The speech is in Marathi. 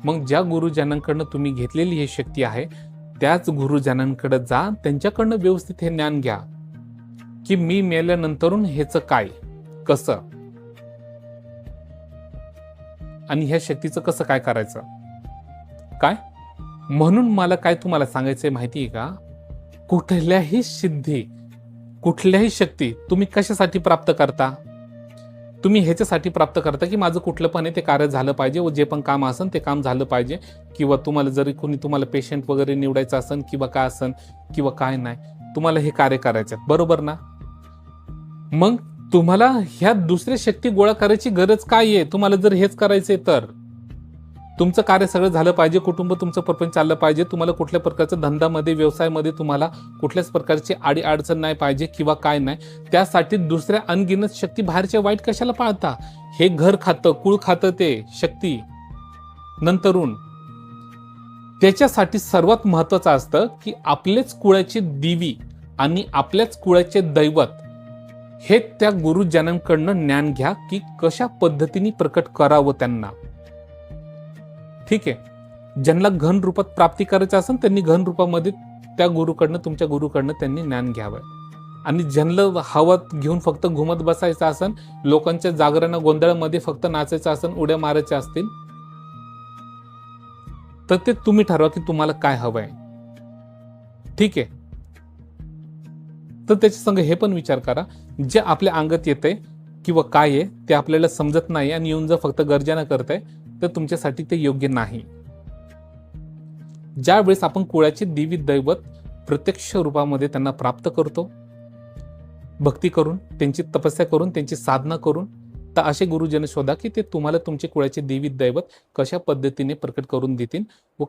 मग ज्या गुरुजनांकडनं तुम्ही घेतलेली ही शक्ती आहे त्याच गुरुजनांकडे जा, त्यांच्याकडनं व्यवस्थित हे ज्ञान घ्या की मी मेल्यानंतरून ह्याचं काय, कसं, आणि ह्या शक्तीचं कसं काय करायचं काय. म्हणून मला काय तुम्हाला सांगायचंय माहितीये का, कुठल्याही सिद्धी, कुठल्याही शक्ती तुम्ही कशासाठी प्राप्त करता. तुम्ही ह्याच्यासाठी प्राप्त करता की माझं कुठलं पण आहे ते कार्य झालं पाहिजे व जे पण काम असेल ते काम झालं पाहिजे, किंवा तुम्हाला जरी कोणी तुम्हाला पेशंट वगैरे निवडायचं असेल किंवा काय असेल किंवा काय नाही, तुम्हाला हे कार्य करायचं, बरोबर ना. मग तुम्हाला ह्या दुसऱ्या शक्ती गोळा करायची गरज काय आहे. तुम्हाला जर हेच करायचंय तर तुमचं कार्य सगळं झालं पाहिजे, कुटुंब तुमचं प्रपंच चाललं पाहिजे, तुम्हाला कुठल्या प्रकारच्या धंद्यामध्ये व्यवसायामध्ये तुम्हाला कुठल्याच प्रकारची आडी अडचण नाही पाहिजे किंवा काय नाही, त्यासाठी दुसऱ्या अनगिनत शक्ती बाहेरच्या वाईट कशाला पाळता. हे घर खातं, कुळ खातं ते शक्ती नंतरून. त्याच्यासाठी सर्वात महत्वाचं असतं की आपलेच कुळाची देवी आणि आपल्याच कुळाचे दैवत हे त्या गुरुजनांकडनं ज्ञान घ्या की कशा पद्धतीने प्रकट करावं त्यांना. ठीक आहे. ज्यांना घन रूपात प्राप्ती करायचं असेल त्यांनी घन रूपामध्ये त्या गुरुकडनं, तुमच्या गुरुकडनं त्यांनी ज्ञान घ्यावं. आणि ज्यांना हवत घेऊन फक्त घुमत बसायचं असेल, लोकांच्या जागरण गोंधळामध्ये फक्त नाचायचं असेल, उड्या मारायच्या असतील, तर ते तुम्ही ठरवा की तुम्हाला काय हवंय. ठीक आहे. तर त्याच्या संग हे पण विचार करा, जे आपल्या अंगात येतंय किंवा काय आहे ते आपल्याला समजत नाही आणि येऊन जर फक्त गर्जना करताय तर तुमच्यासाठी ते योग्य नाही. ज्या वेळेस आपण कुळाचे देवी दैवत प्रत्यक्ष रूपामध्ये त्यांना प्राप्त करतो, भक्ती करून, त्यांची तपस्या करून, त्यांची साधना करून, तर असे गुरुजन शोधा की ते तुम्हाला तुमचे कुळाचे देवी दैवत कशा पद्धतीने प्रकट करून देतील व